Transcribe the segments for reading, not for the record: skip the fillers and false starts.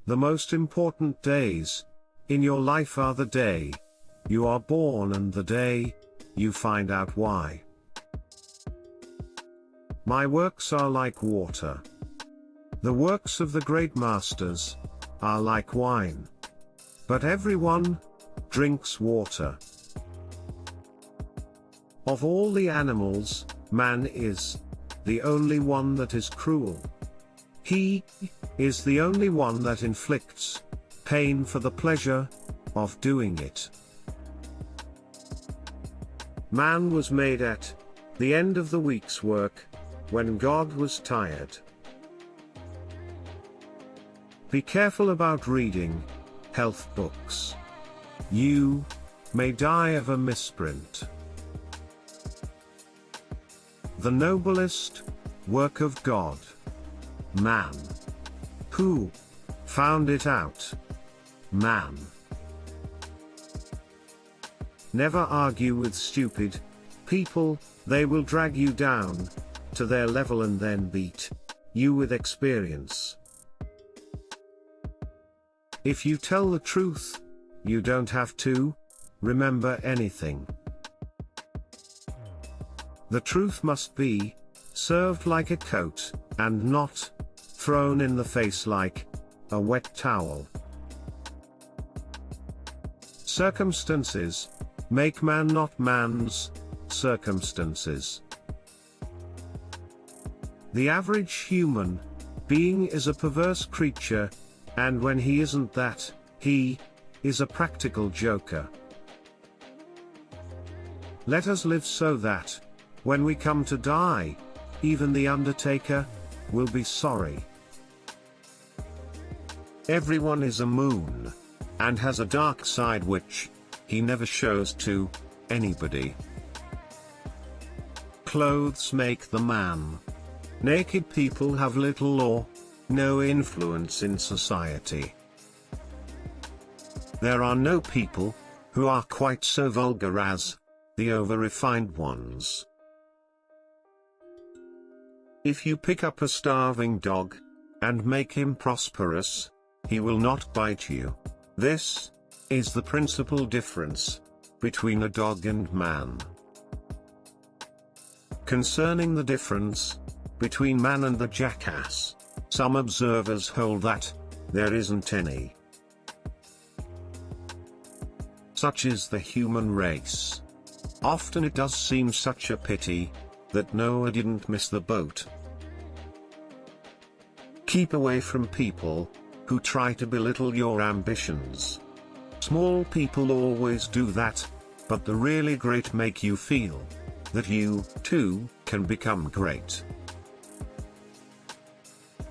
The most important days in your life are the day you are born and the day you find out why. My works are like water. The works of the great masters are like wine. But everyone drinks water. Of all the animals, man is the only one that is cruel. He is the only one that inflicts pain for the pleasure of doing it. Man was made at the end of the week's work, when God was tired. Be careful about reading health books. You may die of a misprint. The noblest work of God. Man. Who found it out? Man. Never argue with stupid people, they will drag you down to their level and then beat you with experience. If you tell the truth, you don't have to remember anything. The truth must be served like a coat, and not thrown in the face like a wet towel. Circumstances make man, not man's circumstances. The average human being is a perverse creature, and when he isn't that, he is a practical joker. Let us live so that, when we come to die, even the undertaker will be sorry. Everyone is a moon, and has a dark side which he never shows to anybody. Clothes make the man. Naked people have little or no influence in society. There are no people who are quite so vulgar as the over-refined ones. If you pick up a starving dog and make him prosperous, he will not bite you. This is the principal difference between a dog and man. Concerning the difference between man and the jackass, some observers hold that there isn't any. Such is the human race. Often it does seem such a pity that Noah didn't miss the boat. Keep away from people who try to belittle your ambitions. Small people always do that, but the really great make you feel that you, too, can become great.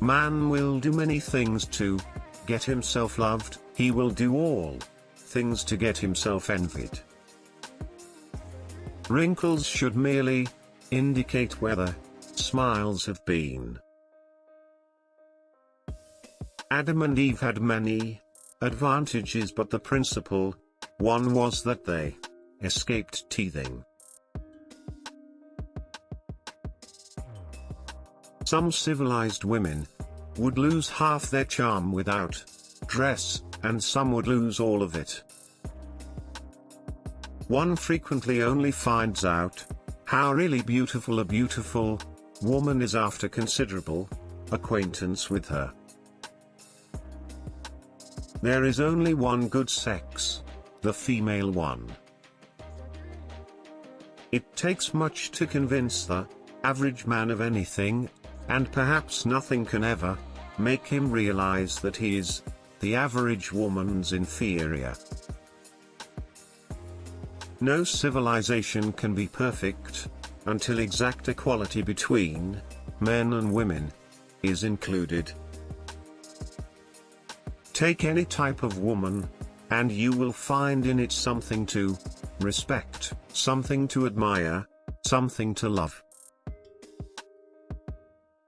Man will do many things to get himself loved, he will do all things to get himself envied. Wrinkles should merely indicate whether smiles have been. Adam and Eve had many advantages, but the principal one was that they escaped teething. Some civilized women would lose half their charm without dress, and some would lose all of it. One frequently only finds out how really beautiful a beautiful woman is after considerable acquaintance with her. There is only one good sex, the female one. It takes much to convince the average man of anything, and perhaps nothing can ever make him realize that he is the average woman's inferior. No civilization can be perfect until exact equality between men and women is included. Take any type of woman, and you will find in it something to respect, something to admire, something to love.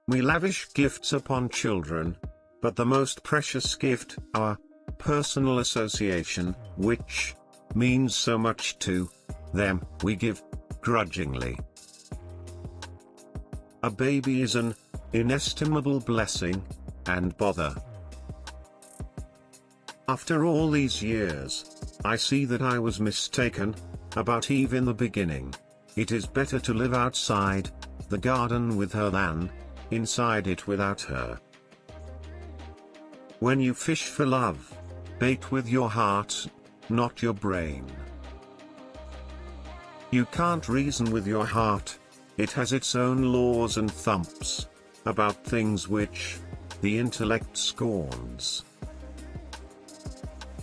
We lavish gifts upon children, but the most precious gift, our personal association, which means so much to them, we give grudgingly. A baby is an inestimable blessing and bother. After all these years, I see that I was mistaken about Eve in the beginning. It is better to live outside the garden with her than inside it without her. When you fish for love, bait with your heart, not your brain. You can't reason with your heart. It has its own laws and thumps about things which the intellect scorns.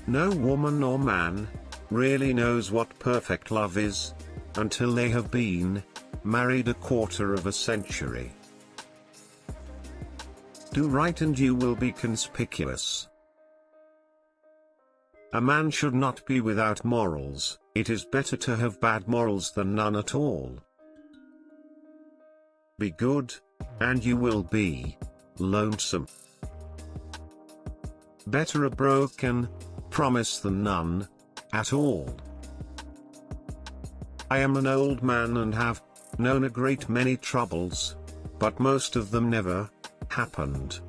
No woman or man really knows what perfect love is until they have been married a quarter of a century. Do right and you will be conspicuous. A man should not be without morals. It is better to have bad morals than none at all. Be good, and you will be lonesome. Better a broken promise than none at all. I am an old man and have known a great many troubles, but most of them never happened.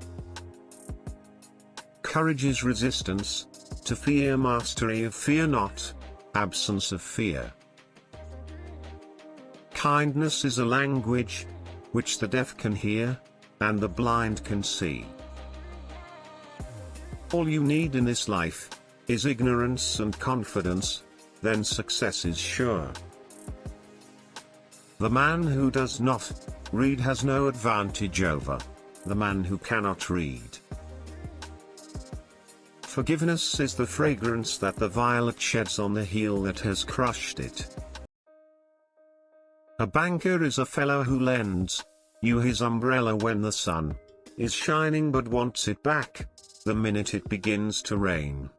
Courage is resistance to fear, mastery of fear, not absence of fear. Kindness is a language which the deaf can hear, and the blind can see. All you need in this life is ignorance and confidence, then success is sure. The man who does not read has no advantage over the man who cannot read. Forgiveness is the fragrance that the violet sheds on the heel that has crushed it. A banker is a fellow who lends you his umbrella when the sun is shining but wants it back the minute it begins to rain.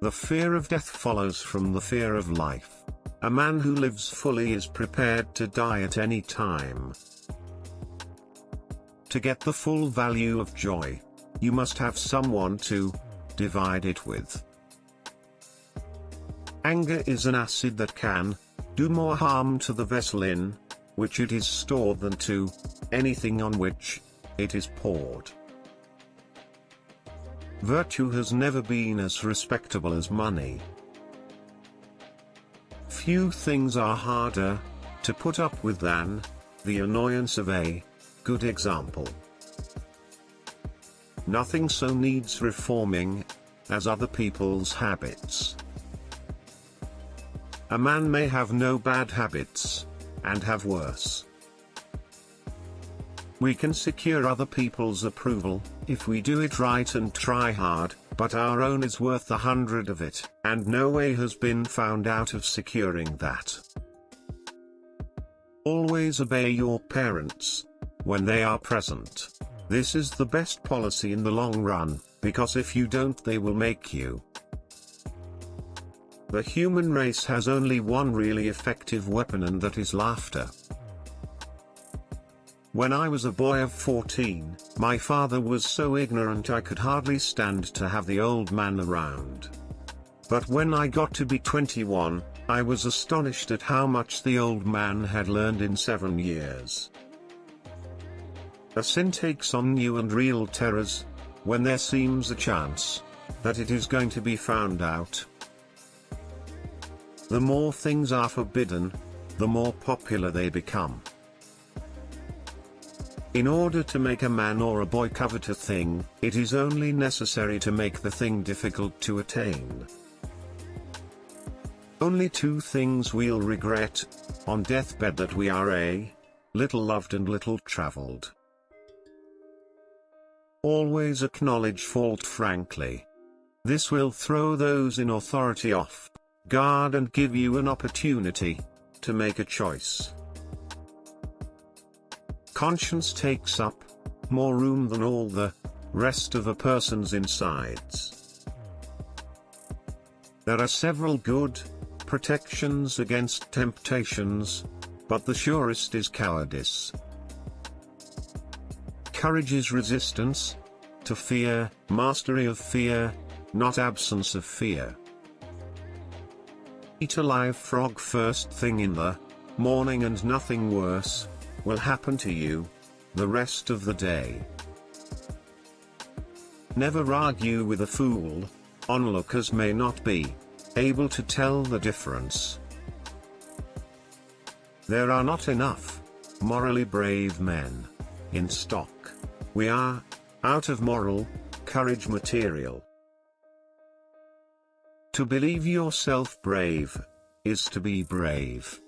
The fear of death follows from the fear of life. A man who lives fully is prepared to die at any time. To get the full value of joy, you must have someone to divide it with. Anger is an acid that can do more harm to the vessel in which it is stored than to anything on which it is poured. Virtue has never been as respectable as money. Few things are harder to put up with than the annoyance of a good example. Nothing so needs reforming as other people's habits. A man may have no bad habits and have worse. We can secure other people's approval if we do it right and try hard, but our own is worth 100 of it, and no way has been found out of securing that. Always obey your parents when they are present. This is the best policy in the long run, because if you don't, they will make you. The human race has only one really effective weapon, and that is laughter. When I was a boy of 14, my father was so ignorant I could hardly stand to have the old man around. But when I got to be 21, I was astonished at how much the old man had learned in 7 years. A sin takes on new and real terrors when there seems a chance that it is going to be found out. The more things are forbidden, the more popular they become. In order to make a man or a boy covet a thing, it is only necessary to make the thing difficult to attain. Only 2 things we'll regret on deathbed: that we are a little loved and little traveled. Always acknowledge fault frankly. This will throw those in authority off guard and give you an opportunity to make a choice. Conscience takes up more room than all the rest of a person's insides. There are several good protections against temptations, but the surest is cowardice. Courage is resistance to fear, mastery of fear, not absence of fear. Eat a live frog first thing in the morning and nothing worse will happen to you the rest of the day. Never argue with a fool. Onlookers may not be able to tell the difference. There are not enough morally brave men in stock. We are out of moral courage material. To believe yourself brave is to be brave.